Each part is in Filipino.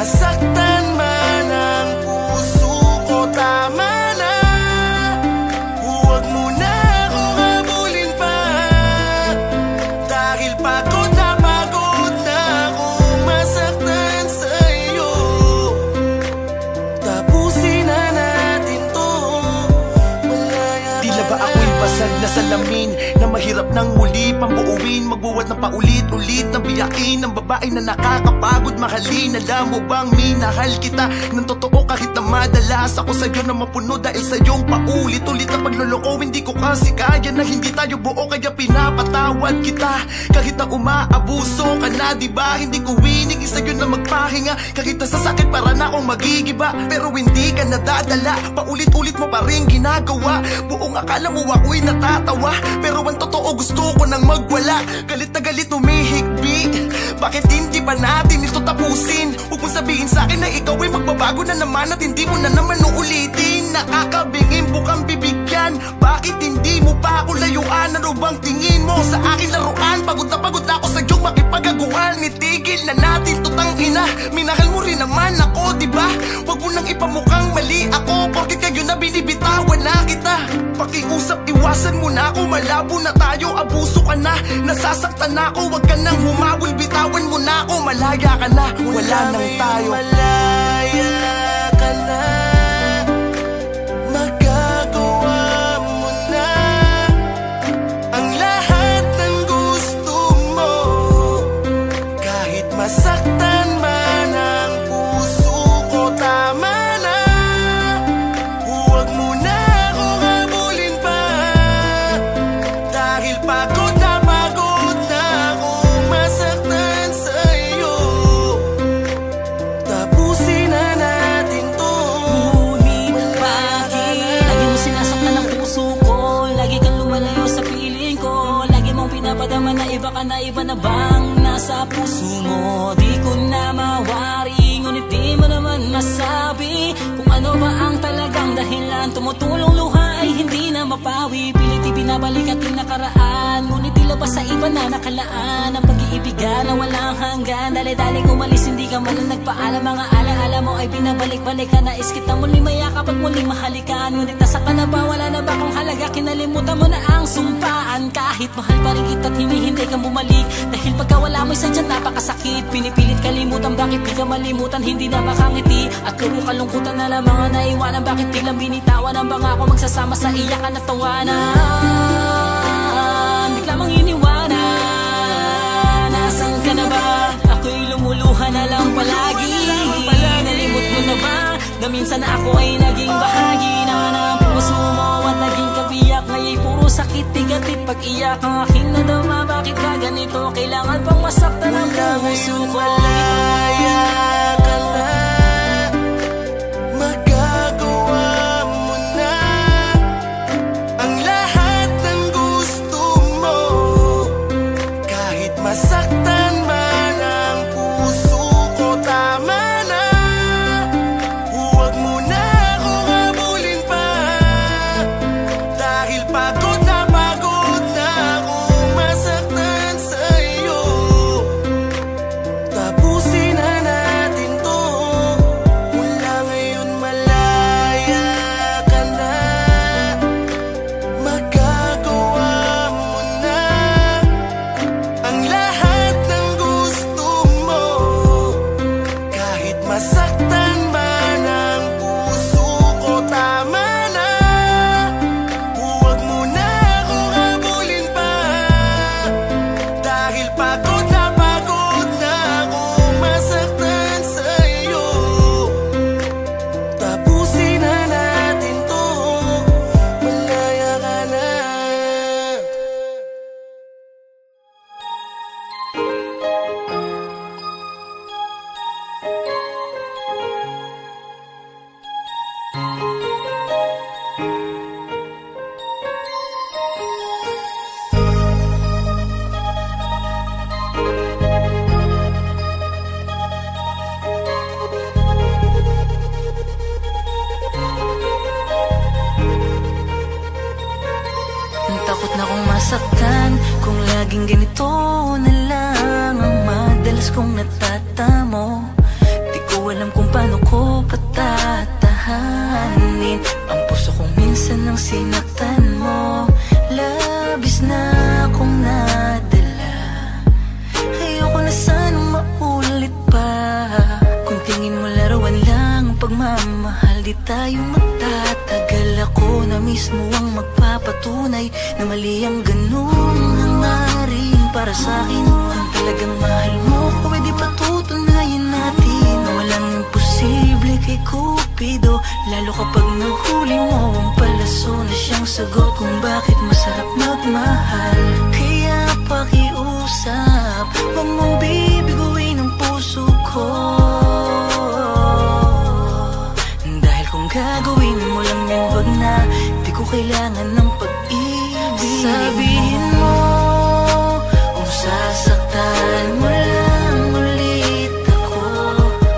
masaktan man ang puso ko, tama na. Huwag mo na akong habulin pa, dahil pagod na akong masaktan sa'yo. Tapusin na natin to, malaya. Tila ba ako'y basag na salamin na mahirap nang muli pambuuin, magbuwat ng paulit-ulit na biyakin ng babae na nakakapagod mahalin. Alam mo bang minahal kita ng totoo kahit na madalas ako sa'yo na mapuno dahil sa iyong paulit-ulit na pagluloko. Hindi ko kasi kaya na hindi tayo buo, kaya pinapatawad kita kahit na umaabuso ka na, diba? Hindi ko winig sa'yo na magpahinga kahit na sasakit para na akong magigiba, pero hindi ka nadadala, paulit-ulit mo pa rin ginagawa. Buong akala mo ako'y natatawa, pero ang totoo gusto ko nang magwala. Galit na galit humihigbi, bakit hindi pa natin ito tapusin? Huwag mong sabihin sa'kin na ikaw ay magbabago na naman at hindi mo na naman uulitin. Nakakabingin, bukang bibigyan, bakit hindi mo pa ako layuan? Ano bang tingin mo sa aking laruan? Pagod na ako sa iyong makipagaguhan. Itigil na natin tutang ina, minahal mo rin naman ako, diba? Huwag mo nang ipamukhang mali ako, porket kayo na binibitawan na kita. Pakiusap, iwasan mo na ako, malabo na tayo, abuso ka na, nasasaktan na ako. Huwag ka nang humawil, bitawan mo na ako, malaya ka na, wala nang tayo. Malaya ka na, magagawa mo na ang lahat ng gusto mo, kahit masaktan man ang puso ko, tama na. Huwag mo na akong habulin pa, dahil pagod na akong masaktan sa'yo. Tapusin na natin to. Ngunit bakit lagi mo sinasaktan ang puso ko? Lagi kang lumalayo sa piling ko, lagi mong pinapadama na iba ka na, iba na bang nasa puso mo? Di ko na mawari, ngunit di mo naman masabi kung ano ba ang talagang dahilan. Tumutulong luha ay hindi na mapawi, pilit ibinabalik ating nakaraan, ngunit tila ba sa iba na nakalaan ang pag-iibigan na walang hanggan. Dali-daling umalis, hindi ka man lang nagpaalam. Mga alaala mo ay binabalik-balik ka, nais kita muling mayakap at muling mahalikan, ngunit nasa ka na ba? Wala na ba kung halaga? Kinalimutan mo na ang sumpaan, kahit mahal pa rin kita at hinihintay ka bumalik, dahil pagka wala mo'y sadyan napakasakit. Pinipilit kalimutan, bakit di ka malimutan? Hindi na makangiti at puro kalungkutan na lang mga naiwanan. Bakit biglang binitawan ang bangako, magsasama sa iyakan at tawanan? Bigla mong iniwanan, nasan ka na ba? Ako'y lumuluha na lang palagi. Nalimot mo na ba na minsan ako ay naging bahagi naman ang puso mo at naging kabiyak? Ngaya'y puro sakit, tigatit pag-iyak ang aking nadama. Bakit ba ganito? Kailangan pang masaktan ang puso ko. Malaya ka na, magagawa mo na ang lahat ng gusto mo, kahit masaktan man ang puso ko, tama na. Huwag mo na akong habulin pa, dahil pagod na akong masaktan sa'yo. Tapusin na natin to, mula ngayon malaya ka na, magagawa mo na ang lahat ng gusto mo, kahit masaktan man ang puso ko, tama na. Huwag mo na akong habulin pa, dahil pagod na akong masaktan sa'yo. Tapusin na natin to, malaya ka na. Takot na kong masaktan kung laging ganito na lang ang madalas kong natatamo. Di ko alam sinaktan mo. Labis na akong nadala. Ayoko na sanang maulit pa. Kung tingin mo laruan lang ang pagmamahal, di tayo magtatagal. Ako na mismo ang magpapatunay na mali ang ganung hangarin para sa'kin. Kung talagang mahal mo, pwede patutunayan natin na walang imposible kay Cupido. Lalo kapag nahuli mo ang palaso na siyang sagot kung bakit masarap magmahal. Kaya pakiusap, huwag mong bibiguin ang puso ko. Dahil kung gagawin mo lang yan, wag na. Di ko kailangan ng pag-ibig. Sabihin mo kung sasaktan mo lang ulit ako.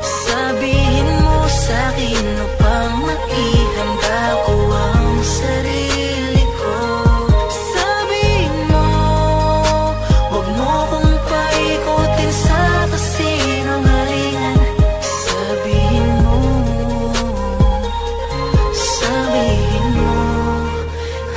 Sabihin mo sa'kin upang maihanda ko ang sarili ko. Sabihin mo wag mo kong paikutin sa kasinungalingan. Sabihin mo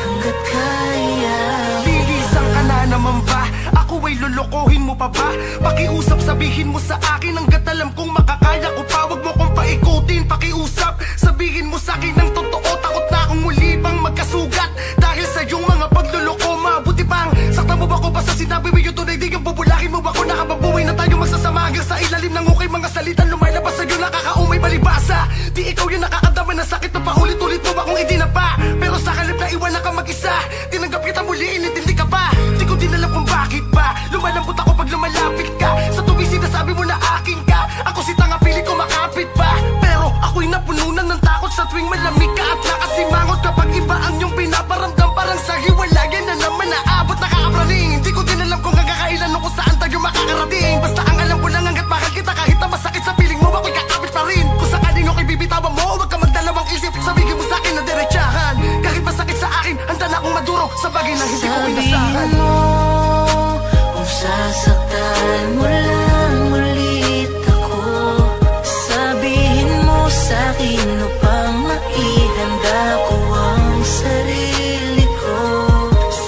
hanggat kaya. Lilisan ka na naman ba? Ako ay lulukohin mo pa ba? Pakiusap, sabihin mo sa akin hanggat alam kong makakaya ko pa. Wag mo kong paikutin, pakiusap, sabihin mo sa akin ng totoo. Takot na akong muli pang magkasugat dahil sa iyong mga pagluloko. Mabuti pang saktan mo ba ko ba sa sinabi mo yung tunay? Di yung bubulahin mo ba ko? Nakababuhay na tayo magsasama hanggang sa ilalim ng ukay. Mga salitan lumalabas sa'yo nakakaumay balibasa. Di ikaw yung nakakadama ng sakit na paulit-ulit mo akong idinapa. Pero sa halip na iwan na ka mag-isa, tinanggap kita muli, inintindi ka pa. Di ko din alam kung bakit pa lumalambot ako pag lumalapit ka. Sa tuwing sinasabi mo na akin ka, ako si tanga pilit ko makapit pa. Pero ako'y napununan ng takot sa tuwing malamig ka at nakasimangot. Kapag iba ang iyong pinaparamdam, parang sa hiwalayan na naman naabot nakakapraning. Hindi ko din alam kung hanggang kailan o kung saan tayo makakarating. Basta ang alam ko lang hanggat mahal kita, kahit na masakit sa piling mo, ako'y kakapit pa rin. Kung sakaling ako'y bibitawan mo, huwag ka magdalawang isip. Sabihin mo sa'kin na diretsahan, kahit masakit sa akin, handa na akong maduro sa bagay na hindi ko inasahan. Sabihin mo kung sasaktan mo lang ulit ako. Sabihin mo sa'kin upang maihanda ko ang sarili ko.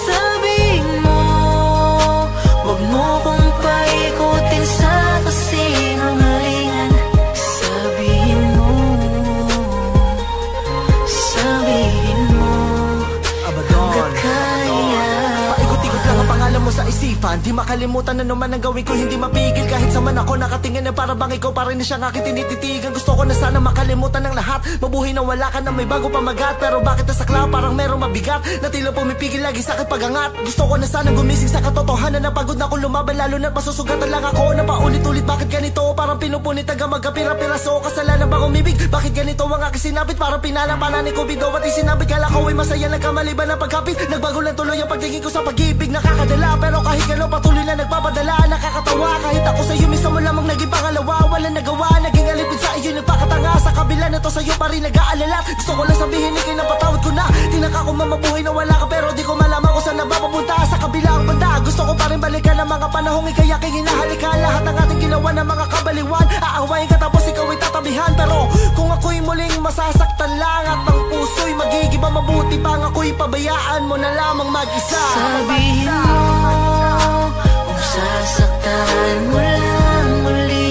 Sabihin mo wag mo kong paikutin sa kasinungalingan. Sabihin mo hanggat kaya. Paikot-ikot lang ang pangalan mo sa isipan. Di makalimutan na naman ang gawin ko, hindi mapigil. Kahit saan ako nakatingin na para bang ikaw pa rin na siyang aking tinititigan. Gusto ko na sana makalimutan ng lahat, mabuhay na wala ka na may bago pamagat. Pero bakit nasakla parang merong mabigat na tila pumipigil lagi sa akin pagangat. Gusto ko na sana gumising sa katotohanan na pagod na akong lumaban, lalo na't masusugatan lang ako na paulit-ulit. Bakit ganito? Parang pinupunit hanggang magkapira-piraso. Kasalanan ba umibig? Bakit ganito ang aking sinabit? Parang pinalampanan ni Cupido at isinabit. Kala ko ay masaya, nagkamali ba ng pagkapit? Nagbago lang tuloy ang pagtingin ko sa pag-ibig. Nakakadala pero kahit gano'n patuloy na nagpapadala. Nakakatawa kahit ako sa'yo minsan mo lamang naging pangalawa. Walang nagawa, naging alipin sa iyo nagpakatanga. Sa kabila na to sa'yo pa rin nag-aalala. Gusto ko lang sabihin ikay napatawad ko na. Tinaka ko mamabuhay na wala ka pero di ko malaman kung saan napapapunta. Sa kabilang banda gusto ko pa rin balikan ang mga panahong ikay aking hinahalikan. Lahat ng ating ginawa ng mga kabaliwan, aawayin ka tapos ikaw ay tatabihan. Pero kung ako'y muling masasaktan lang at ang puso'y magigiba, mabuti pang ako'y pabayaan mo na lamang mag-isa. Sabihin mo kung sasaktan mo lang ulit